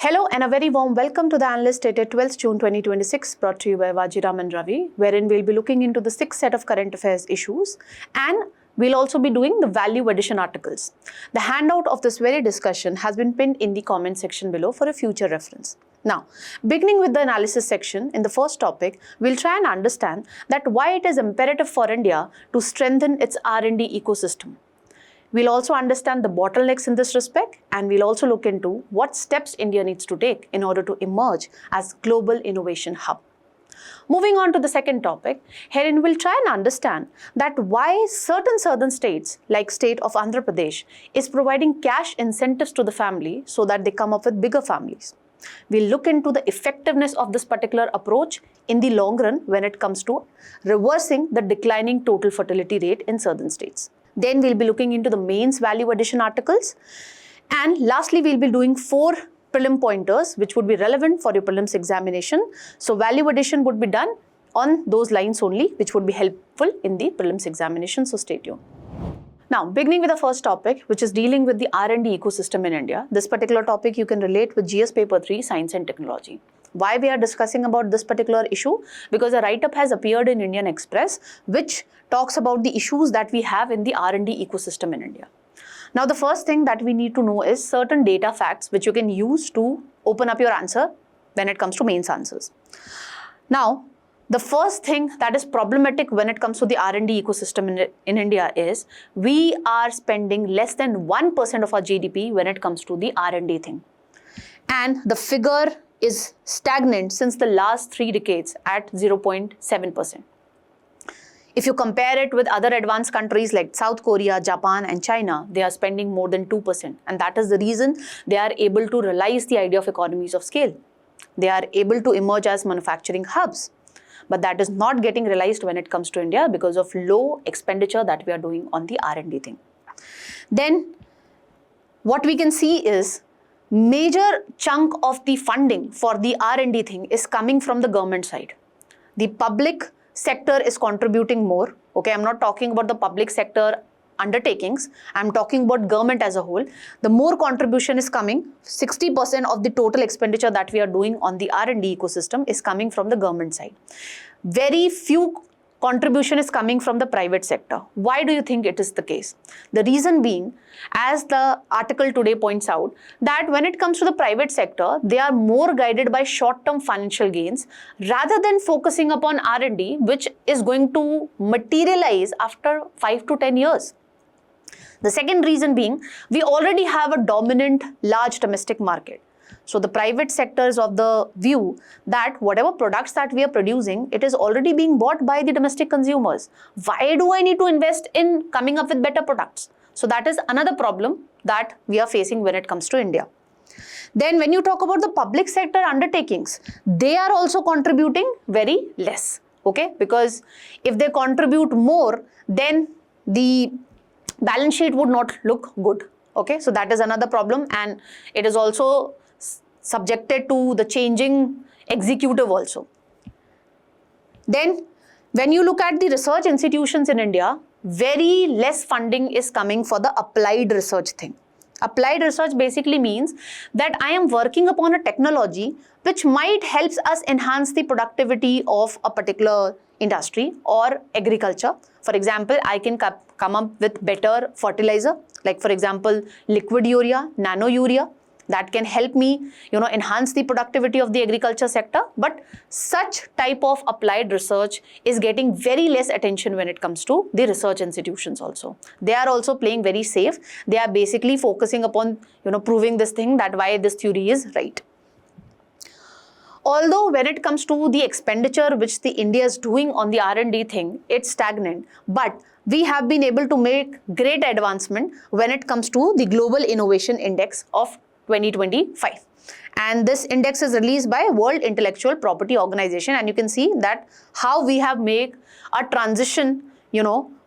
Hello and a very warm welcome to the Analyst dated 12th June 2026, brought to you by Vajiram and Ravi, wherein we'll be looking into the 6th set of current affairs issues and we'll also be doing the value addition articles. The handout of this very discussion has been pinned in the comment section below for a future reference. Now, beginning with the analysis section, in the first topic, we'll try and understand that why it is imperative for India to strengthen its R&D ecosystem. We'll also understand the bottlenecks in this respect, and we'll also look into what steps India needs to take in order to emerge as global innovation hub. Moving on to the second topic, herein we'll try and understand that why certain southern states, like state of Andhra Pradesh, is providing cash incentives to the family so that they come up with bigger families. We'll look into the effectiveness of this particular approach in the long run when it comes to reversing the declining total fertility rate in southern states. Then we'll be looking into the mains value addition articles. And lastly, we'll be doing 4 prelim pointers which would be relevant for your prelims examination. So value addition would be done on those lines only, which would be helpful in the prelims examination. So stay tuned. Now, beginning with the first topic, which is dealing with the R&D ecosystem in India. This particular topic you can relate with GS Paper 3, Science and Technology. Why we are discussing about this particular issue? Because a write-up has appeared in Indian Express, which talks about the issues that we have in the R&D ecosystem in India. Now, the first thing that we need to know is certain data facts which you can use to open up your answer when it comes to mains answers. Now, the first thing that is problematic when it comes to the R&D ecosystem in India is we are spending less than 1% of our GDP when it comes to the R&D thing. And the figure is stagnant since the last 3 decades at 0.7%. If you compare it with other advanced countries like South Korea, Japan and China, they are spending more than 2%. And that is the reason they are able to realize the idea of economies of scale. They are able to emerge as manufacturing hubs. But that is not getting realized when it comes to India because of low expenditure that we are doing on the R&D thing. Then what we can see is major chunk of the funding for the R&D thing is coming from the government side. The public sector is contributing more. Okay, I'm not talking about the public sector undertakings. I'm talking about government as a whole. The more contribution is coming, 60% of the total expenditure that we are doing on the R&D ecosystem is coming from the government side. Very few contribution is coming from the private sector. Why do you think it is the case? The reason being, as the article today points out, that when it comes to the private sector, they are more guided by short-term financial gains rather than focusing upon R&D, which is going to materialize after 5 to 10 years. The second reason being, we already have a dominant large domestic market. So the private sector is of the view that whatever products that we are producing, it is already being bought by the domestic consumers. Why do I need to invest in coming up with better products? So that is another problem that we are facing when it comes to India. Then when you talk about the public sector undertakings, they are also contributing very less. Okay, because if they contribute more, then the balance sheet would not look good. Okay, so that is another problem, and it is also subjected to the changing executive also. Then when you look at the research institutions in India, very less funding is coming for the applied research thing. Applied research basically means that I am working upon a technology which might help us enhance the productivity of a particular industry or agriculture. For example, I can come up with better fertilizer, like for example, liquid urea, nano urea, that can help me, enhance the productivity of the agriculture sector. But such type of applied research is getting very less attention when it comes to the research institutions also. They are also playing very safe. They are basically focusing upon, proving this thing that why this theory is right. Although when it comes to the expenditure which the India is doing on the R&D thing, it's stagnant. But we have been able to make great advancement when it comes to the Global Innovation Index of 2025. And this index is released by World Intellectual Property Organization. And you can see that how we have made a transition,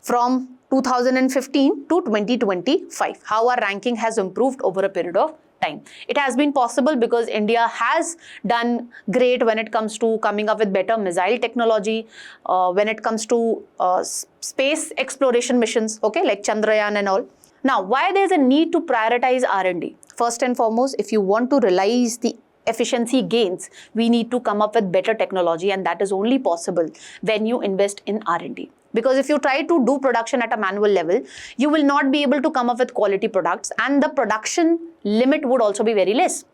from 2015 to 2025, how our ranking has improved over a period of time. It has been possible because India has done great when it comes to coming up with better missile technology, when it comes to space exploration missions, okay, like Chandrayaan and all. Now, why there's a need to prioritize R&D? First and foremost, if you want to realize the efficiency gains, we need to come up with better technology, and that is only possible when you invest in R&D. Because if you try to do production at a manual level, you will not be able to come up with quality products, and the production limit would also be very less.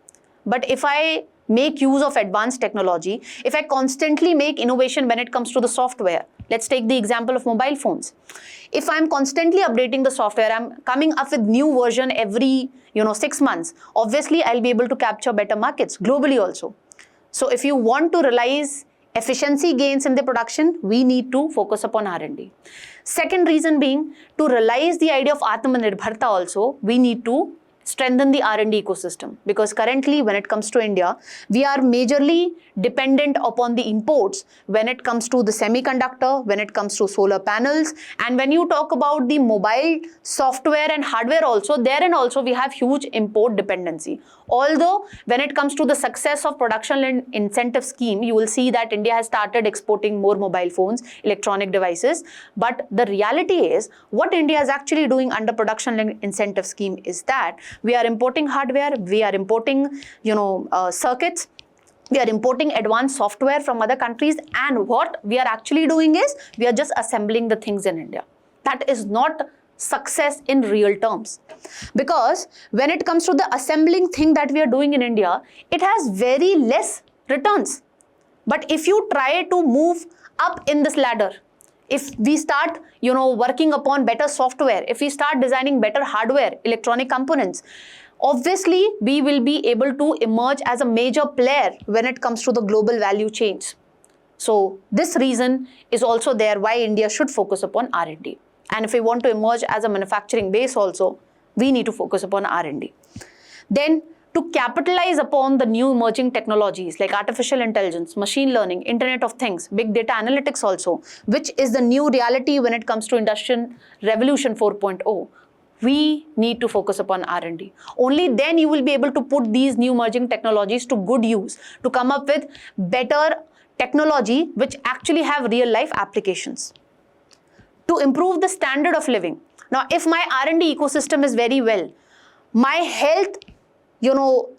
But if I make use of advanced technology, if I constantly make innovation when it comes to the software, let's take the example of mobile phones. If I'm constantly updating the software, I'm coming up with new version every 6 months, obviously I'll be able to capture better markets globally also. So if you want to realize efficiency gains in the production, we need to focus upon R&D. Second reason being, to realize the idea of Atmanirbharta also, we need to strengthen the R&D ecosystem, because currently when it comes to India, we are majorly dependent upon the imports when it comes to the semiconductor, when it comes to solar panels, and when you talk about the mobile software and hardware also, therein also we have huge import dependency. Although when it comes to the success of production and incentive scheme, you will see that India has started exporting more mobile phones, electronic devices, but the reality is what India is actually doing under production and incentive scheme is that we are importing hardware, we are importing circuits, we are importing advanced software from other countries, and what we are actually doing is we are just assembling the things in India. That is not success in real terms, because when it comes to the assembling thing that we are doing in India, it has very less returns. But if you try to move up in this ladder, if we start working upon better software, if we start designing better hardware, electronic components, obviously we will be able to emerge as a major player when it comes to the global value chains. So this reason is also there why India should focus upon R&D. And if we want to emerge as a manufacturing base also, we need to focus upon R&D. Then to capitalize upon the new emerging technologies like artificial intelligence, machine learning, Internet of Things, big data analytics also, which is the new reality when it comes to Industrial Revolution 4.0, we need to focus upon R&D. Only then you will be able to put these new emerging technologies to good use, to come up with better technology which actually have real life applications. To improve the standard of living. Now, if my R&D ecosystem is very well, my health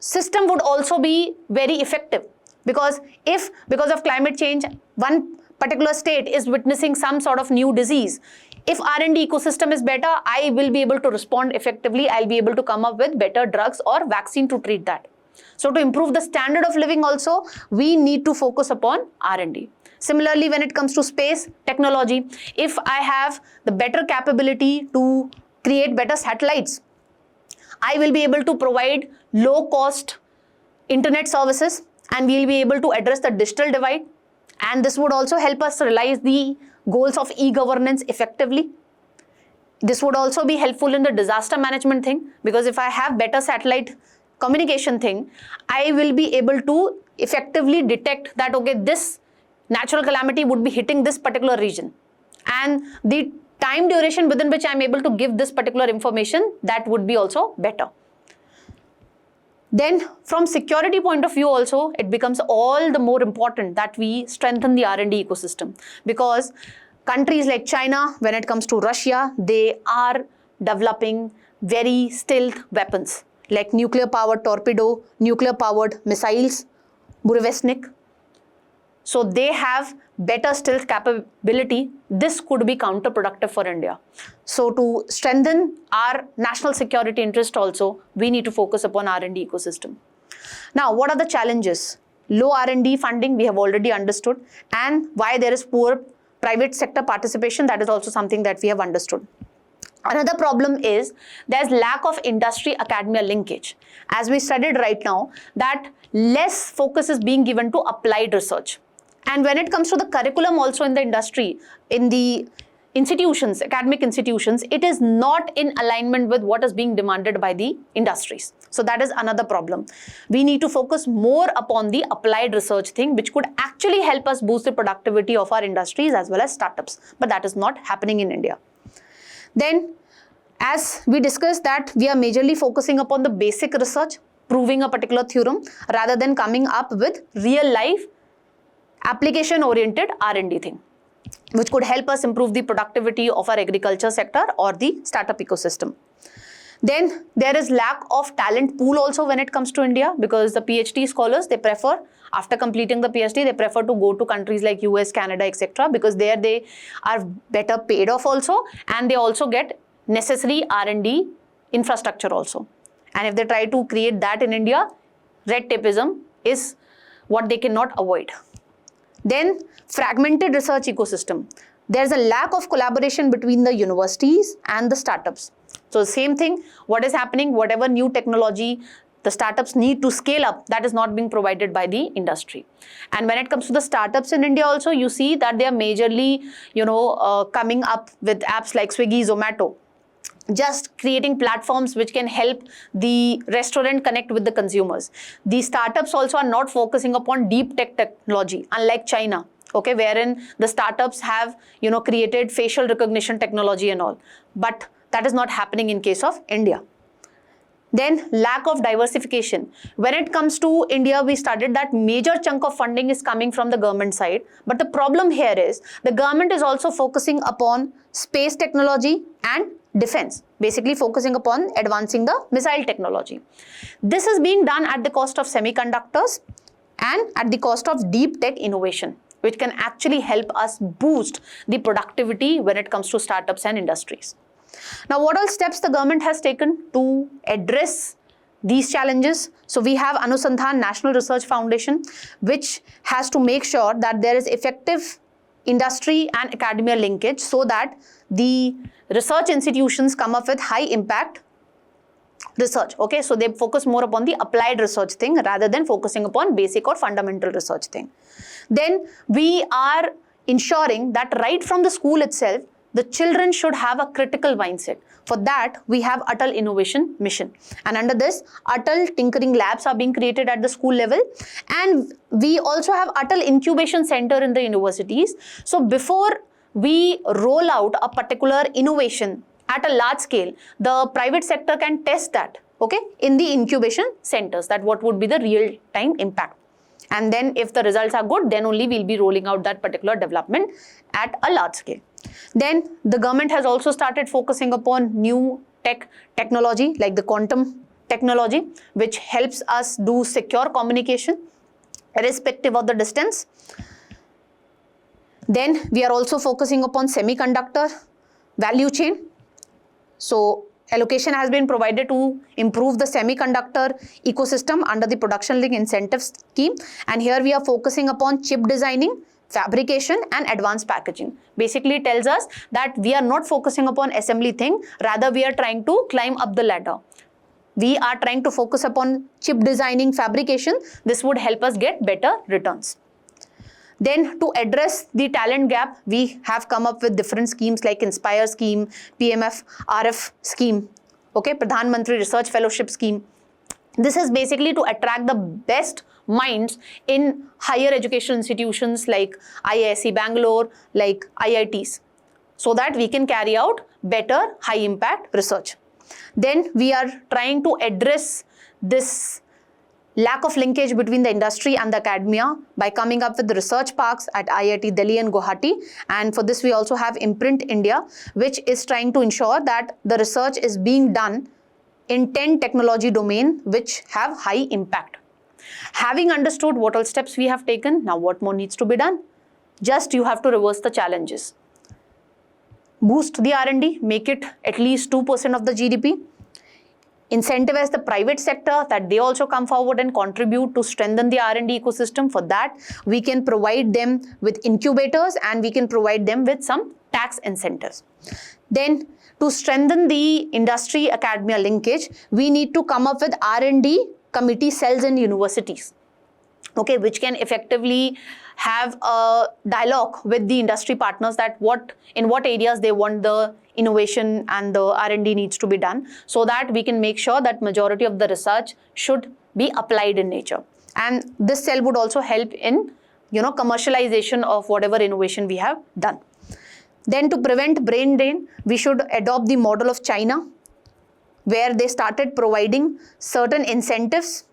system would also be very effective, because if because of climate change, one particular state is witnessing some sort of new disease, if R&D ecosystem is better, I will be able to respond effectively. I'll be able to come up with better drugs or vaccine to treat that. So to improve the standard of living also, we need to focus upon R&D. Similarly, when it comes to space technology, if I have the better capability to create better satellites, I will be able to provide low-cost internet services, and we will be able to address the digital divide. And this would also help us realize the goals of e-governance effectively. This would also be helpful in the disaster management thing, because if I have better satellite communication thing, I will be able to effectively detect that, okay, this natural calamity would be hitting this particular region, and the time duration within which I am able to give this particular information, that would be also better. Then from security point of view also, it becomes all the more important that we strengthen the R&D ecosystem, because countries like China, when it comes to Russia, they are developing very stealth weapons like nuclear powered torpedo, nuclear powered missiles, Burevestnik. So they have better stealth capability. This could be counterproductive for India. So to strengthen our national security interest also, we need to focus upon R&D ecosystem. Now, what are the challenges? Low R&D funding, we have already understood, and why there is poor private sector participation, that is also something that we have understood. Another problem is there's lack of industry-academia linkage. As we studied right now, that less focus is being given to applied research. And when it comes to the curriculum also in the industry, in the institutions, academic institutions, it is not in alignment with what is being demanded by the industries. So that is another problem. We need to focus more upon the applied research thing, which could actually help us boost the productivity of our industries as well as startups. But that is not happening in India. Then, as we discussed, that we are majorly focusing upon the basic research, proving a particular theorem, rather than coming up with real life application-oriented R&D thing, which could help us improve the productivity of our agriculture sector or the startup ecosystem. Then there is lack of talent pool also when it comes to India, because the PhD scholars, they prefer, after completing the PhD, they prefer to go to countries like US, Canada, etc. because there they are better paid off also, and they also get necessary R&D infrastructure also. And if they try to create that in India, red tapeism is what they cannot avoid. Then fragmented research ecosystem. There's a lack of collaboration between the universities and the startups. So same thing, what is happening, whatever new technology the startups need to scale up, that is not being provided by the industry. And when it comes to the startups in India also, you see that they are majorly, coming up with apps like Swiggy, Zomato, just creating platforms which can help the restaurant connect with the consumers. These startups also are not focusing upon deep tech technology, unlike China, okay, wherein the startups have, created facial recognition technology and all. But that is not happening in case of India. Then lack of diversification. When it comes to India, we studied that major chunk of funding is coming from the government side. But the problem here is the government is also focusing upon space technology and defense, basically focusing upon advancing the missile technology. This is being done at the cost of semiconductors and at the cost of deep tech innovation, which can actually help us boost the productivity when it comes to startups and industries. Now, what all steps the government has taken to address these challenges? So we have Anusandhan National Research Foundation, which has to make sure that there is effective industry and academia linkage so that the research institutions come up with high impact research. Okay, so they focus more upon the applied research thing rather than focusing upon basic or fundamental research thing. Then we are ensuring that right from the school itself, the children should have a critical mindset. For that, we have Atal Innovation Mission. And under this, Atal Tinkering Labs are being created at the school level. And we also have Atal Incubation Center in the universities. So before we roll out a particular innovation at a large scale, the private sector can test that, okay, in the incubation centers, that what would be the real-time impact. And then if the results are good, then only we'll be rolling out that particular development at a large scale. Then the government has also started focusing upon new technology like the quantum technology, which helps us do secure communication irrespective of the distance. Then we are also focusing upon semiconductor value chain. So allocation has been provided to improve the semiconductor ecosystem under the production link incentive scheme. And here we are focusing upon chip designing, fabrication and advanced packaging. Basically it tells us that we are not focusing upon assembly thing, rather we are trying to climb up the ladder. We are trying to focus upon chip designing, fabrication. This would help us get better returns. Then to address the talent gap, we have come up with different schemes like Inspire scheme, PMF, RF scheme, okay, Pradhan Mantri Research Fellowship scheme. This is basically to attract the best minds in higher education institutions like IISc Bangalore, like IITs, so that we can carry out better high impact research. Then we are trying to address this lack of linkage between the industry and the academia by coming up with the research parks at IIT Delhi and Guwahati. And for this we also have Imprint India, which is trying to ensure that the research is being done in 10 technology domain which have high impact. Having understood what all steps we have taken, now what more needs to be done? Just you have to reverse the challenges. Boost the R&D, make it at least 2% of the GDP. Incentivize the private sector that they also come forward and contribute to strengthen the R&D ecosystem. For that, we can provide them with incubators and we can provide them with some tax incentives. Then to strengthen the industry academia linkage, we need to come up with R&D committee cells in universities, okay, which can effectively have a dialogue with the industry partners that in what areas they want the innovation and the R&D needs to be done, so that we can make sure that majority of the research should be applied in nature. And this cell would also help in, commercialization of whatever innovation we have done. Then to prevent brain drain, we should adopt the model of China, where they started providing certain incentives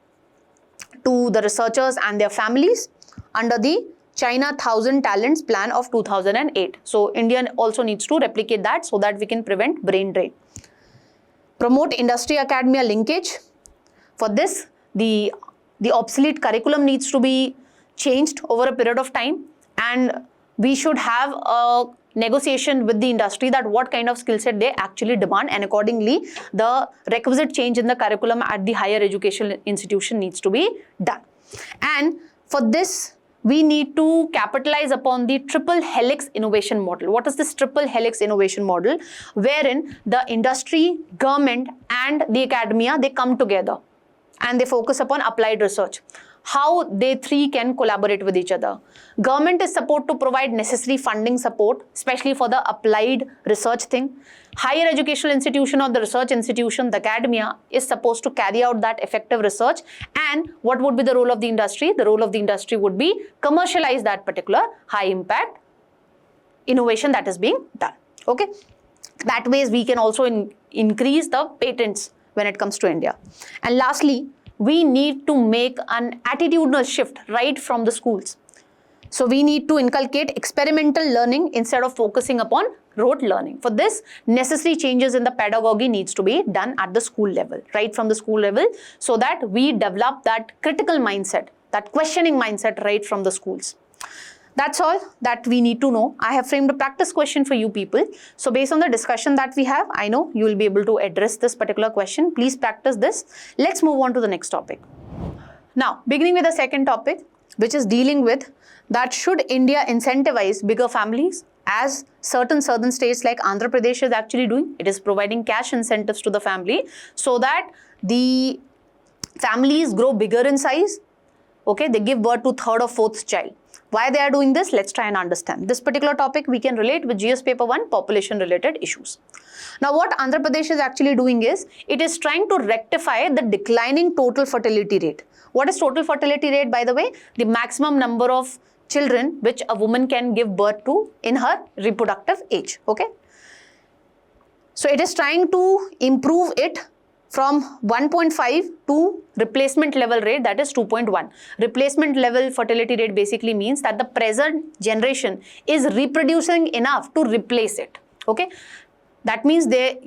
to the researchers and their families under the China 1000 Talents Plan of 2008. So India also needs to replicate that so that we can prevent brain drain. Promote industry-academia linkage. For this, the obsolete curriculum needs to be changed over a period of time, and we should have a negotiation with the industry that what kind of skill set they actually demand, and accordingly the requisite change in the curriculum at the higher education institution needs to be done. And for this, we need to capitalize upon the triple helix innovation model. What is this triple helix innovation model? Wherein the industry, government and the academia, they come together and they focus upon applied research. How they three can collaborate with each other. Government is supposed to provide necessary funding support, especially for the applied research thing. Higher educational institution or the research institution, the academia, is supposed to carry out that effective research. And what would be the role of the industry? The role of the industry would be commercialize that particular high impact innovation that is being done. Okay. That ways we can also increase the patents when it comes to India. And lastly, we need to make an attitudinal shift right from the schools. So we need to inculcate experimental learning instead of focusing upon rote learning. For this, necessary changes in the pedagogy needs to be done at the school level, right from the school level, so that we develop that critical mindset, that questioning mindset right from the schools. That's all that we need to know. I have framed a practice question for you people. So based on the discussion that we have, I know you will be able to address this particular question. Please practice this. Let's move on to the next topic. Now, beginning with the second topic, which is dealing with that should India incentivize bigger families, as certain states like Andhra Pradesh is actually doing. It is providing cash incentives to the family so that the families grow bigger in size. Okay, they give birth to third or fourth child. Why they are doing this? Let's try and understand. This particular topic we can relate with GS paper 1 population related issues. Now what Andhra Pradesh is actually doing is, it is trying to rectify the declining total fertility rate. What is total fertility rate, by the way? The maximum number of children which a woman can give birth to in her reproductive age. Okay. So it is trying to improve it from 1.5 to replacement level rate, that is 2.1. Replacement level fertility rate basically means that the present generation is reproducing enough to replace it. Okay. That means there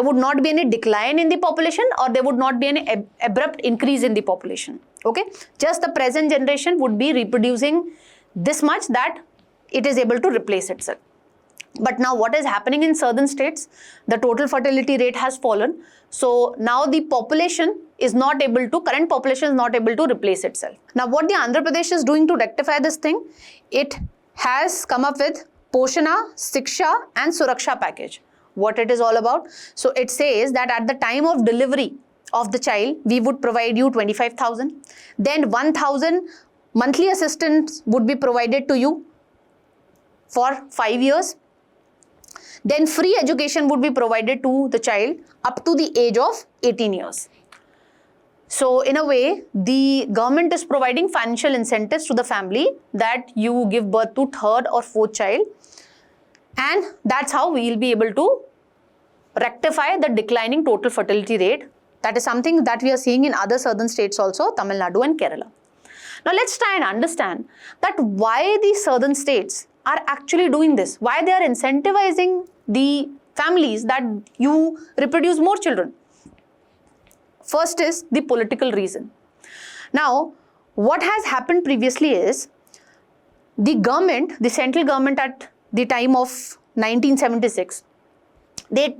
would not be any decline in the population, or there would not be any abrupt increase in the population. Okay. Just the present generation would be reproducing this much that it is able to replace itself. But now what is happening in southern states? The total fertility rate has fallen. So now the population is not able to, current population is not able to replace itself. Now what the Andhra Pradesh is doing to rectify this thing, it has come up with Poshana, Siksha and Suraksha package. What it is all about? So it says that at the time of delivery of the child, we would provide you 25,000. Then 1,000 monthly assistance would be provided to you for 5 years. Then free education would be provided to the child up to the age of 18 years. So in a way, the government is providing financial incentives to the family that you give birth to third or fourth child. And that's how we will be able to rectify the declining total fertility rate. That is something that we are seeing in other southern states also, Tamil Nadu and Kerala. Now let's try and understand that why the southern states are actually doing this. Why they are incentivizing the families that you reproduce more children. First is the political reason. Now, what has happened previously is the government, the central government at the time of 1976, they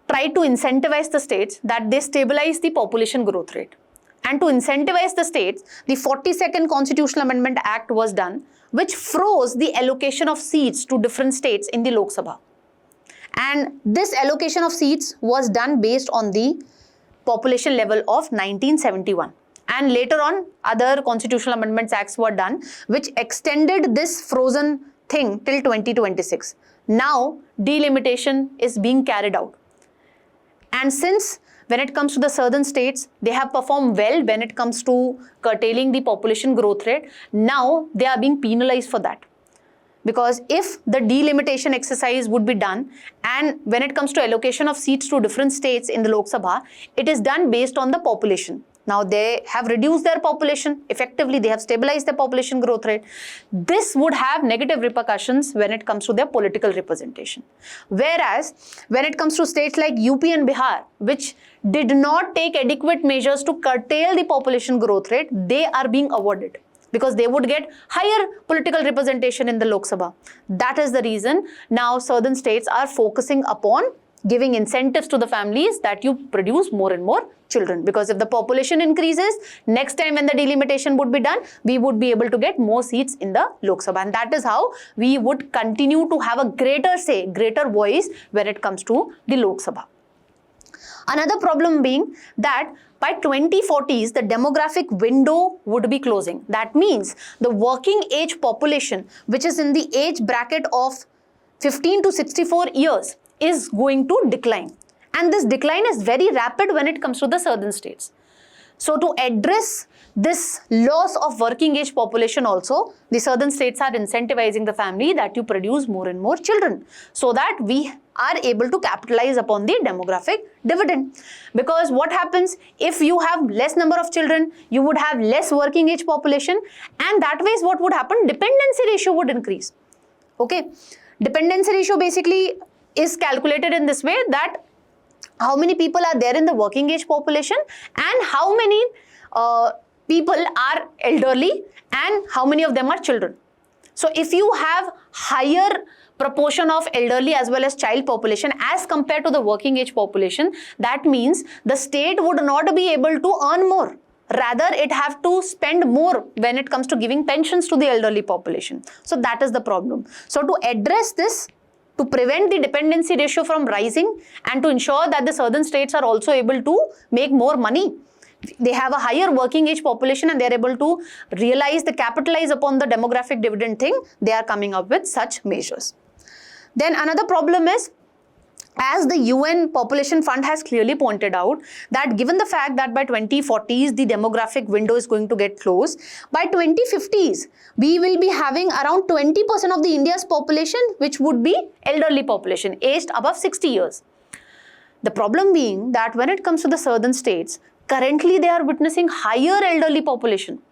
tried to incentivize the states that they stabilize the population growth rate. And to incentivize the states, the 42nd Constitutional Amendment Act was done, which froze the allocation of seats to different states in the Lok Sabha. And this allocation of seats was done based on the population level of 1971. And later on, other Constitutional Amendments Acts were done, which extended this frozen thing till 2026. Now, delimitation is being carried out. And since when it comes to the southern states, they have performed well when it comes to curtailing the population growth rate, now they are being penalized for that. Because if the delimitation exercise would be done, and when it comes to allocation of seats to different states in the Lok Sabha, it is done based on the population. Now they have reduced their population. Effectively, they have stabilized the population growth rate. This would have negative repercussions when it comes to their political representation. Whereas, when it comes to states like UP and Bihar, which did not take adequate measures to curtail the population growth rate, they are being awarded because they would get higher political representation in the Lok Sabha. That is the reason now southern states are focusing upon giving incentives to the families that you produce more and more children. Because if the population increases, next time when the delimitation would be done, we would be able to get more seats in the Lok Sabha. And that is how we would continue to have a greater say, greater voice when it comes to the Lok Sabha. Another problem being that by 2040s, the demographic window would be closing. That means the working age population, which is in the age bracket of 15 to 64 years, is going to decline. And this decline is very rapid when it comes to the southern states. So to address this loss of working age population also, the southern states are incentivizing the family that you produce more and more children so that we are able to capitalize upon the demographic dividend. Because what happens if you have less number of children, you would have less working age population, and that way what would happen? Dependency ratio would increase. Okay, dependency ratio basically is calculated in this way that how many people are there in the working age population and how many people are elderly and how many of them are children. So if you have higher proportion of elderly as well as child population as compared to the working age population, that means the state would not be able to earn more. Rather, it have to spend more when it comes to giving pensions to the elderly population. So that is the problem. So to address this, to prevent the dependency ratio from rising and to ensure that the southern states are also able to make more money, they have a higher working age population and they are able to capitalize upon the demographic dividend thing, they are coming up with such measures. Then another problem is, as the UN Population Fund has clearly pointed out, that given the fact that by 2040s the demographic window is going to get closed, by 2050s we will be having around 20% of the India's population which would be elderly population aged above 60 years. The problem being that when it comes to the southern states, currently they are witnessing higher elderly population.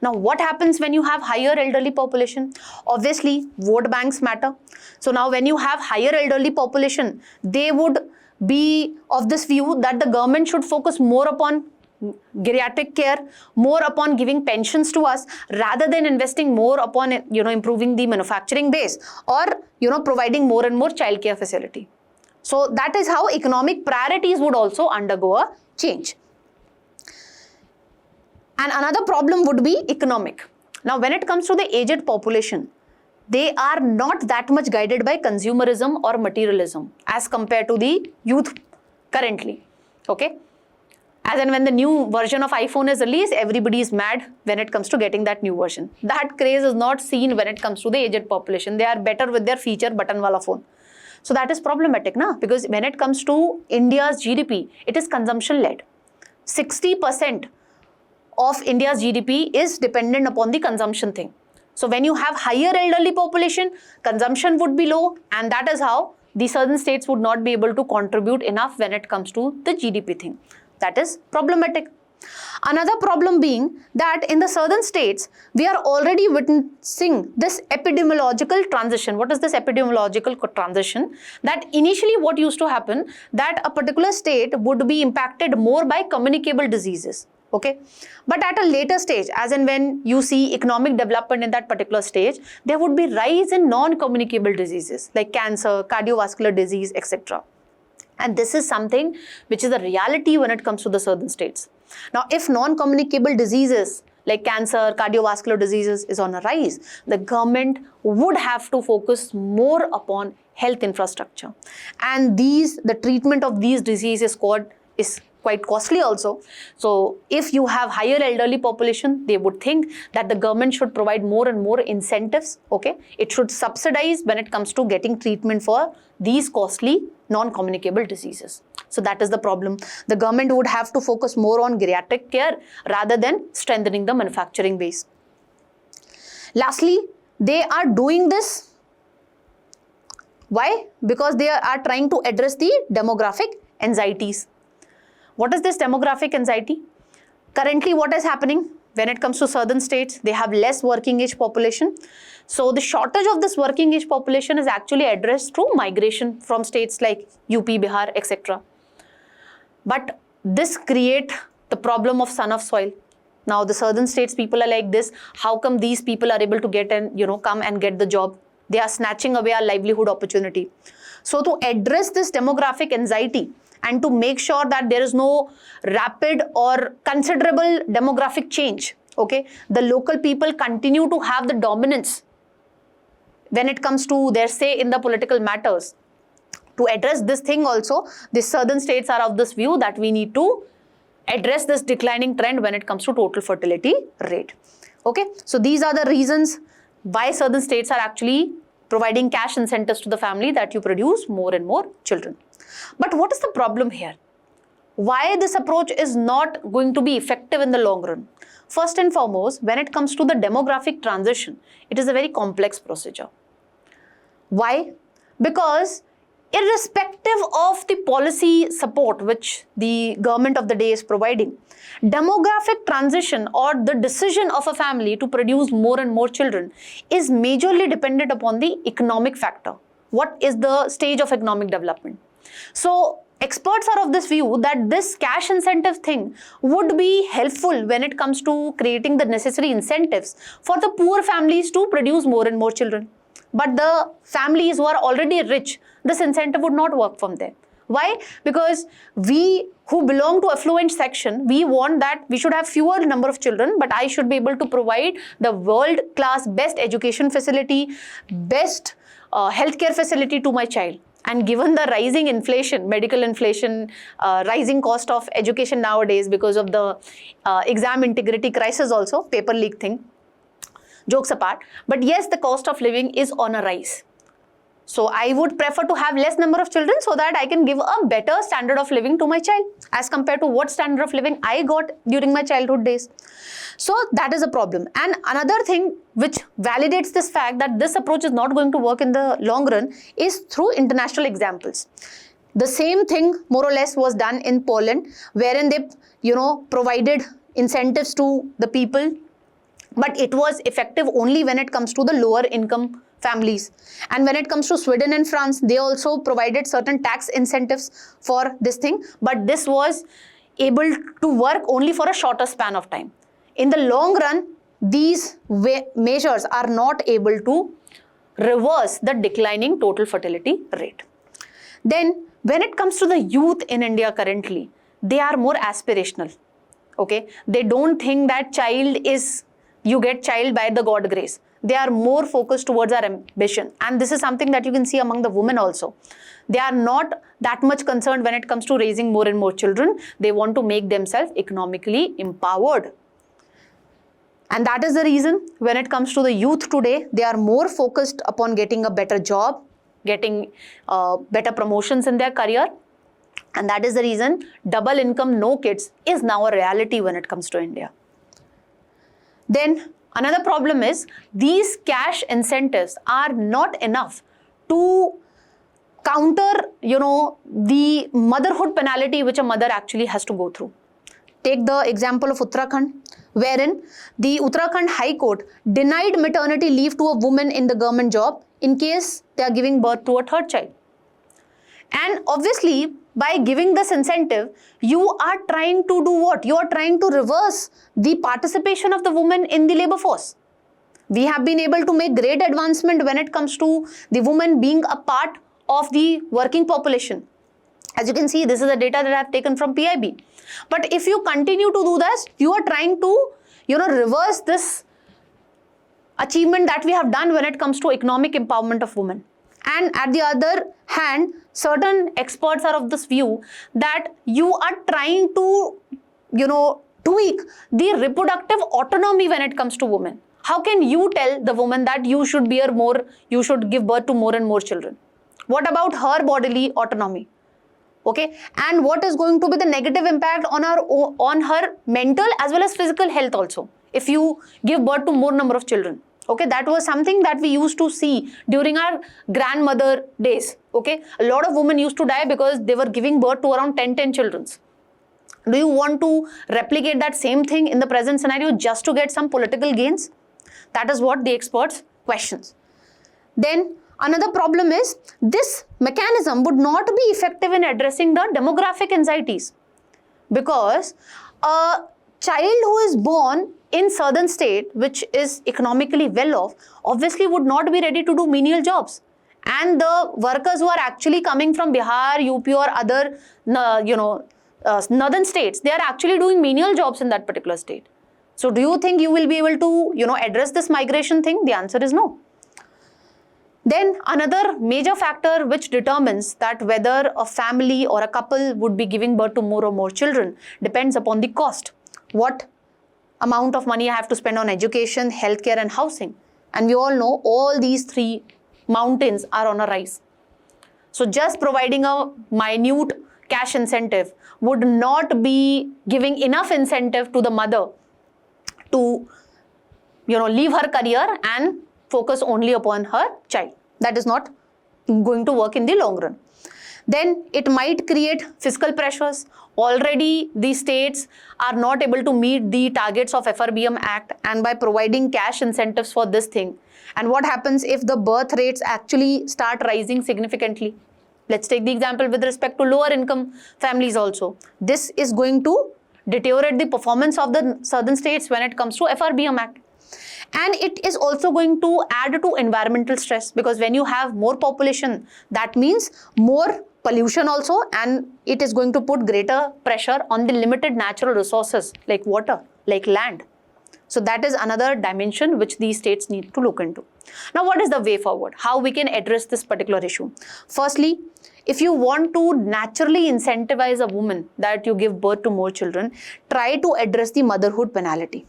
Now, what happens when you have higher elderly population? Obviously, vote banks matter. So now when you have higher elderly population, they would be of this view that the government should focus more upon geriatric care, more upon giving pensions to us, rather than investing more upon, improving the manufacturing base or, providing more and more childcare facility. So that is how economic priorities would also undergo a change. And another problem would be economic. Now, when it comes to the aged population, they are not that much guided by consumerism or materialism as compared to the youth currently. Okay? As and when the new version of iPhone is released, everybody is mad when it comes to getting that new version. That craze is not seen when it comes to the aged population. They are better with their feature button wala phone. So that is problematic, na? Because when it comes to India's GDP, it is consumption led. 60% of India's GDP is dependent upon the consumption thing. So when you have higher elderly population, consumption would be low, and that is how the southern states would not be able to contribute enough when it comes to the GDP thing. That is problematic. Another problem being that in the southern states, we are already witnessing this epidemiological transition. What is this epidemiological transition? That initially what used to happen, that a particular state would be impacted more by communicable diseases. Okay, but at a later stage, as in when you see economic development in that particular stage, there would be rise in non-communicable diseases like cancer, cardiovascular disease, etc. And this is something which is a reality when it comes to the southern states. Now, if non-communicable diseases like cancer, cardiovascular diseases is on a rise, the government would have to focus more upon health infrastructure. And the treatment of these diseases is quite costly also. So if you have higher elderly population, they would think that the government should provide more and more incentives. Okay, it should subsidize when it comes to getting treatment for these costly non-communicable diseases. So that is the problem. The government would have to focus more on geriatric care rather than strengthening the manufacturing base. Lastly, they are doing this. Why? Because they are trying to address the demographic anxieties. What is this demographic anxiety? Currently, what is happening when it comes to southern states? They have less working age population. So the shortage of this working age population is actually addressed through migration from states like UP, Bihar, etc. But this create the problem of son of soil. Now the southern states people are like this. How come these people are able to get and come and get the job? They are snatching away our livelihood opportunity. So to address this demographic anxiety and to make sure that there is no rapid or considerable demographic change, okay, the local people continue to have the dominance when it comes to their say in the political matters. To address this thing also, the southern states are of this view that we need to address this declining trend when it comes to total fertility rate. Okay, so these are the reasons why southern states are actually providing cash incentives to the family that you produce more and more children. But what is the problem here? Why this approach is not going to be effective in the long run? First and foremost, when it comes to the demographic transition, it is a very complex procedure. Why? Because irrespective of the policy support which the government of the day is providing, demographic transition or the decision of a family to produce more and more children is majorly dependent upon the economic factor. What is the stage of economic development? So experts are of this view that this cash incentive thing would be helpful when it comes to creating the necessary incentives for the poor families to produce more and more children. But the families who are already rich, this incentive would not work from them. Why? Because we who belong to affluent section, we want that we should have fewer number of children, but I should be able to provide the world-class best education facility, best healthcare facility to my child. And given the rising inflation, medical inflation, rising cost of education nowadays because of the exam integrity crisis also, paper leak thing, jokes apart, but yes, the cost of living is on a rise. So I would prefer to have less number of children so that I can give a better standard of living to my child as compared to what standard of living I got during my childhood days. So that is a problem. And another thing which validates this fact that this approach is not going to work in the long run is through international examples. The same thing more or less was done in Poland, wherein they, provided incentives to the people, but it was effective only when it comes to the lower income families. And when it comes to Sweden and France, they also provided certain tax incentives for this thing, but this was able to work only for a shorter span of time. In the long run, these measures are not able to reverse the declining total fertility rate. Then, when it comes to the youth in India currently, they are more aspirational. Okay, they don't think that you get child by the God grace. They are more focused towards our ambition. And this is something that you can see among the women also. They are not that much concerned when it comes to raising more and more children. They want to make themselves economically empowered. And that is the reason when it comes to the youth today, they are more focused upon getting a better job, getting better promotions in their career. And that is the reason double income, no kids is now a reality when it comes to India. Then another problem is these cash incentives are not enough to counter, the motherhood penalty which a mother actually has to go through. Take the example of Uttarakhand, wherein the Uttarakhand High Court denied maternity leave to a woman in the government job in case they are giving birth to a third child. And obviously, by giving this incentive, you are trying to do what? You are trying to reverse the participation of the woman in the labor force. We have been able to make great advancement when it comes to the woman being a part of the working population. As you can see, this is the data that I have taken from PIB. But if you continue to do this, you are trying to, reverse this achievement that we have done when it comes to economic empowerment of women. And at the other hand, certain experts are of this view that you are trying to, tweak the reproductive autonomy when it comes to women. How can you tell the woman that you should give birth to more and more children? What about her bodily autonomy? Okay, and what is going to be the negative impact on her mental as well as physical health also if you give birth to more number of children? Okay, that was something that we used to see during our grandmother days. Okay, a lot of women used to die because they were giving birth to around 10 children. Do you want to replicate that same thing in the present scenario just to get some political gains? That is what the experts questions. Then another problem is this mechanism would not be effective in addressing the demographic anxieties, because a child who is born in southern state which is economically well off obviously would not be ready to do menial jobs, and the workers who are actually coming from Bihar, UP or other northern states, they are actually doing menial jobs in that particular state. So do you think you will be able to address this migration thing? The answer is no. Then another major factor which determines that whether a family or a couple would be giving birth to more or more children depends upon the cost. What amount of money I have to spend on education, healthcare and housing. And we all know all these three mountains are on a rise. So just providing a minute cash incentive would not be giving enough incentive to the mother to leave her career and focus only upon her child. That is not going to work in the long run. Then it might create fiscal pressures. Already the states are not able to meet the targets of FRBM Act, and by providing cash incentives for this thing. And what happens if the birth rates actually start rising significantly? Let's take the example with respect to lower income families also. This is going to deteriorate the performance of the southern states when it comes to FRBM Act. And it is also going to add to environmental stress, because when you have more population, that means more pollution also, and it is going to put greater pressure on the limited natural resources like water, like land. So that is another dimension which these states need to look into. Now, what is the way forward? How we can address this particular issue? Firstly, if you want to naturally incentivize a woman that you give birth to more children, try to address the motherhood penalty.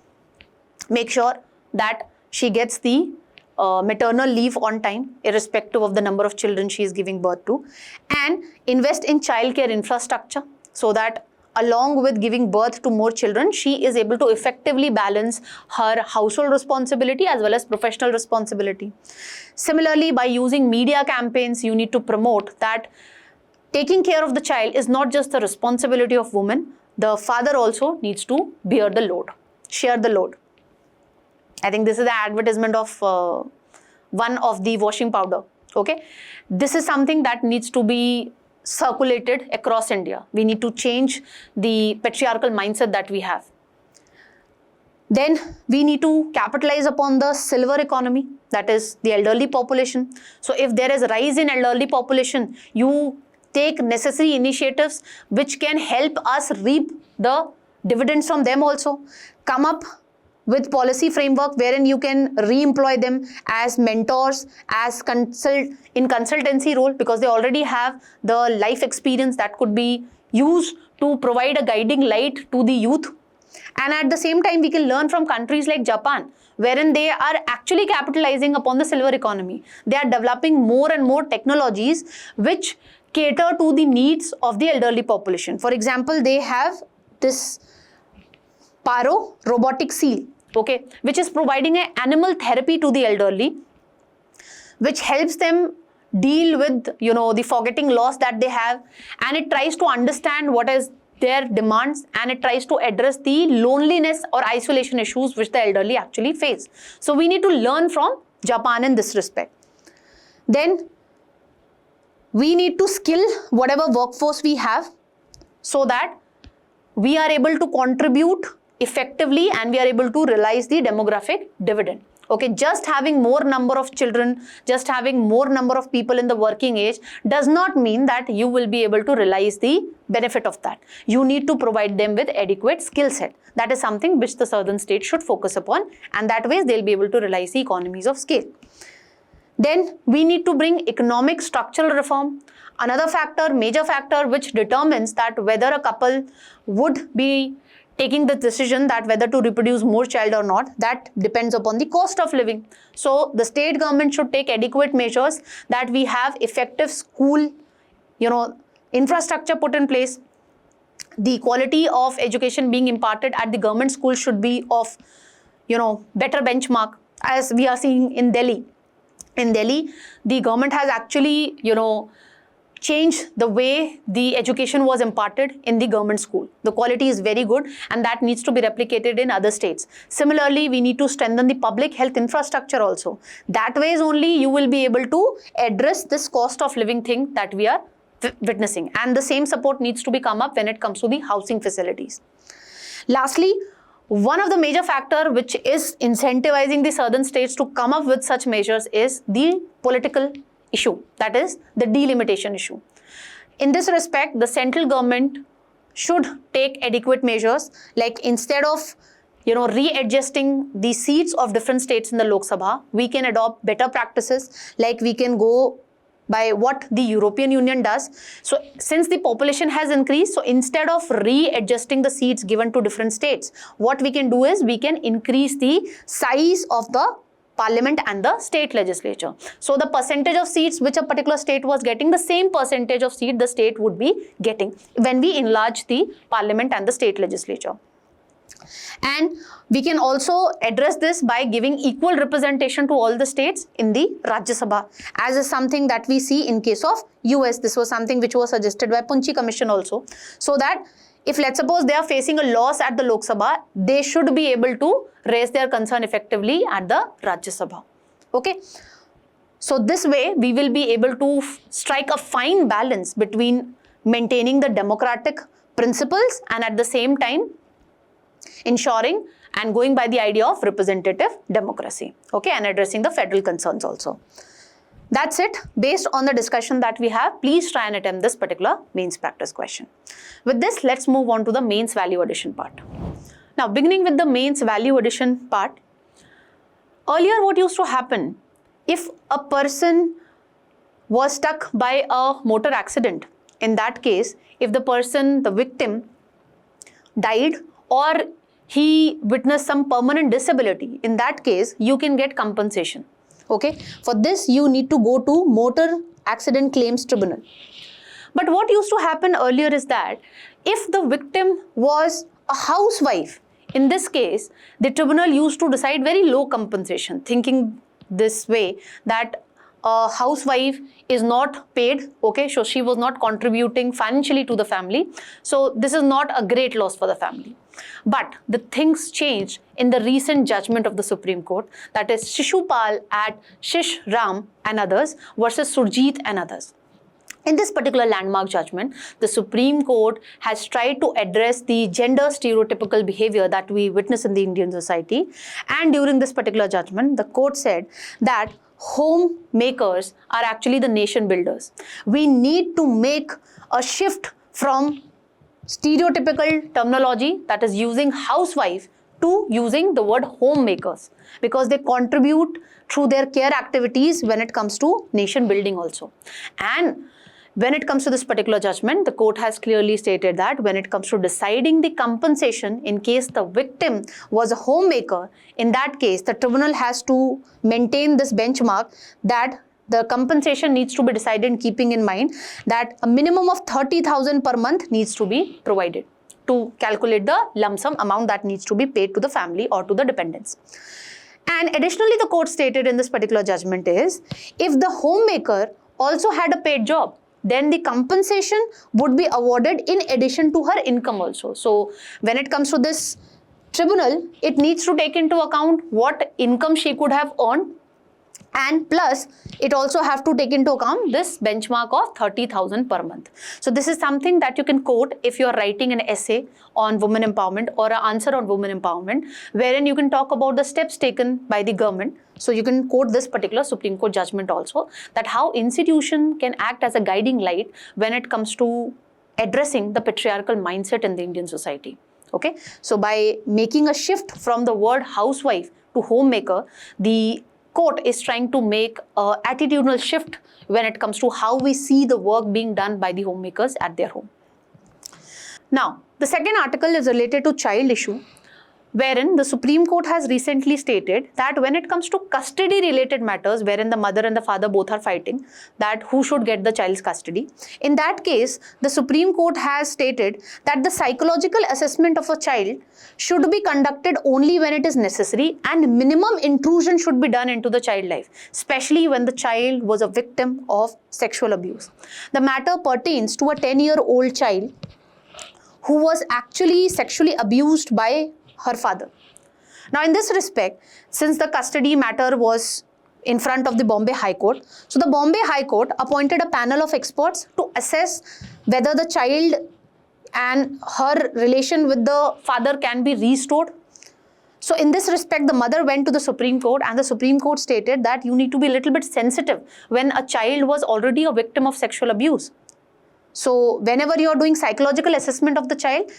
Make sure that she gets the maternal leave on time, irrespective of the number of children she is giving birth to, and invest in childcare infrastructure so that along with giving birth to more children, she is able to effectively balance her household responsibility as well as professional responsibility. Similarly, by using media campaigns, you need to promote that taking care of the child is not just the responsibility of women, the father also needs to bear the load, share the load. I think this is the advertisement of one of the washing powder. Okay, this is something that needs to be circulated across India. We need to change the patriarchal mindset that we have. Then we need to capitalize upon the silver economy, that is the elderly population. So if there is a rise in elderly population, you take necessary initiatives which can help us reap the dividends from them also. Come up with policy framework wherein you can re-employ them as mentors, as in consultancy role, because they already have the life experience that could be used to provide a guiding light to the youth. And at the same time, we can learn from countries like Japan, wherein they are actually capitalizing upon the silver economy. They are developing more and more technologies which cater to the needs of the elderly population. For example, they have this Paro robotic seal, okay, which is providing an animal therapy to the elderly, which helps them deal with, the forgetting loss that they have, and it tries to understand what is their demands, and it tries to address the loneliness or isolation issues which the elderly actually face. So we need to learn from Japan in this respect. Then we need to skill whatever workforce we have so that we are able to contribute effectively and we are able to realize the demographic dividend. Okay, just having more number of children, just having more number of people in the working age does not mean that you will be able to realize the benefit of that. You need to provide them with adequate skill set. That is something which the southern states should focus upon, and that way they'll be able to realize the economies of scale. Then we need to bring economic structural reform. Another factor, major factor, which determines that whether a couple would be taking the decision that whether to reproduce more child or not, that depends upon the cost of living. So the state government should take adequate measures that we have effective school, infrastructure put in place. The quality of education being imparted at the government school should be of, better benchmark, as we are seeing in Delhi. In Delhi, the government has actually, change the way the education was imparted in the government school. The quality is very good and that needs to be replicated in other states. Similarly, we need to strengthen the public health infrastructure also. That way only you will be able to address this cost of living thing that we are witnessing, and the same support needs to be come up when it comes to the housing facilities. Lastly, one of the major factor which is incentivizing the southern states to come up with such measures is the political issue, that is the delimitation issue. In this respect, the central government should take adequate measures, like instead of readjusting the seats of different states in the Lok Sabha, we can adopt better practices, like we can go by what the European Union does. So since the population has increased, so instead of readjusting the seats given to different states, what we can do is we can increase the size of the parliament and the state legislature. So the percentage of seats which a particular state was getting, the same percentage of seat the state would be getting when we enlarge the parliament and the state legislature. And we can also address this by giving equal representation to all the states in the Rajya Sabha, as is something that we see in case of US. This was something which was suggested by Punchi Commission also, so that if let's suppose they are facing a loss at the Lok Sabha, they should be able to raise their concern effectively at the Rajya Sabha. Okay. So this way we will be able to strike a fine balance between maintaining the democratic principles and at the same time ensuring and going by the idea of representative democracy, okay, and addressing the federal concerns also. That's it. Based on the discussion that we have, please try and attempt this particular mains practice question. With this, let's move on to the mains value addition part. Now, beginning with the mains value addition part, earlier what used to happen, if a person was struck by a motor accident, in that case, if the victim died or he witnessed some permanent disability, in that case, you can get compensation. Okay, for this you need to go to Motor Accident Claims Tribunal. But what used to happen earlier is that if the victim was a housewife, in this case, the tribunal used to decide very low compensation, thinking this way that a housewife is not paid, okay, so she was not contributing financially to the family. So this is not a great loss for the family. But the things changed in the recent judgment of the Supreme Court, that is Shishupal at Shish Ram and others versus Surjit and others. In this particular landmark judgment, the Supreme Court has tried to address the gender stereotypical behavior that we witness in the Indian society. And during this particular judgment, the court said that homemakers are actually the nation builders. We need to make a shift from stereotypical terminology, that is using housewife, to using the word homemakers, because they contribute through their care activities when it comes to nation building also. And when it comes to this particular judgment, the court has clearly stated that when it comes to deciding the compensation in case the victim was a homemaker, in that case, the tribunal has to maintain this benchmark that the compensation needs to be decided keeping in mind that a minimum of 30,000 per month needs to be provided to calculate the lump sum amount that needs to be paid to the family or to the dependents. And additionally, the court stated in this particular judgment is, if the homemaker also had a paid job, then the compensation would be awarded in addition to her income also. So when it comes to this tribunal, it needs to take into account what income she could have earned, and plus it also have to take into account this benchmark of 30,000 per month. So this is something that you can quote if you are writing an essay on women empowerment or an answer on women empowerment, wherein you can talk about the steps taken by the government. So you can quote this particular Supreme Court judgment also, that how institution can act as a guiding light when it comes to addressing the patriarchal mindset in the Indian society. Okay, so by making a shift from the word housewife to homemaker, the court is trying to make an attitudinal shift when it comes to how we see the work being done by the homemakers at their home. Now, the second article is related to child issue. wherein the Supreme Court has recently stated that when it comes to custody related matters, wherein the mother and the father both are fighting that who should get the child's custody, in that case, the Supreme Court has stated that the psychological assessment of a child should be conducted only when it is necessary and minimum intrusion should be done into the child life, especially when the child was a victim of sexual abuse. The matter pertains to a 10-year-old child who was actually sexually abused by her father. Now, in this respect, since the custody matter was in front of the Bombay High Court, so the Bombay High Court appointed a panel of experts to assess whether the child and her relation with the father can be restored. So in this respect, the mother went to the Supreme Court and the Supreme Court stated that you need to be a little bit sensitive when a child was already a victim of sexual abuse. So whenever you are doing psychological assessment of the child,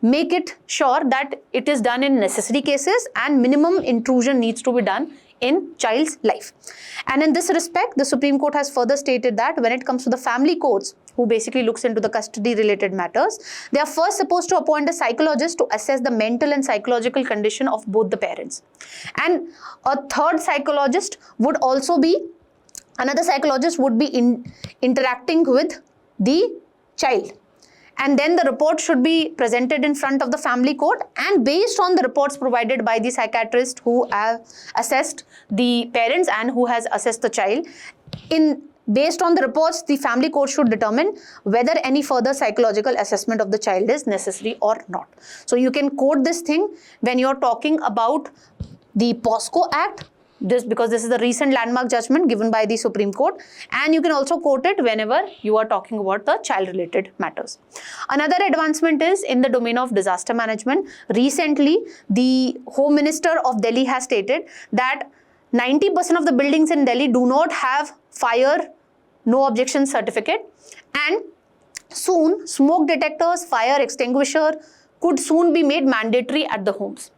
make it sure that it is done in necessary cases and minimum intrusion needs to be done in child's life. And in this respect, the Supreme Court has further stated that when it comes to the family courts, who basically looks into the custody related matters, they are first supposed to appoint a psychologist to assess the mental and psychological condition of both the parents. And a third psychologist would also be, another psychologist would be interacting with the child. And then the report should be presented in front of the family court, and based on the reports provided by the psychiatrist who have assessed the parents and who has assessed the child, based on the reports, the family court should determine whether any further psychological assessment of the child is necessary or not. So you can quote this thing when you're talking about the POSCO Act, because this is the recent landmark judgment given by the Supreme Court, and you can also quote it whenever you are talking about the child related matters. Another advancement is in the domain of disaster management. Recently, the Home Minister of Delhi has stated that 90% of the buildings in Delhi do not have fire no objection certificate, and soon smoke detectors, fire extinguisher could soon be made mandatory at the homes.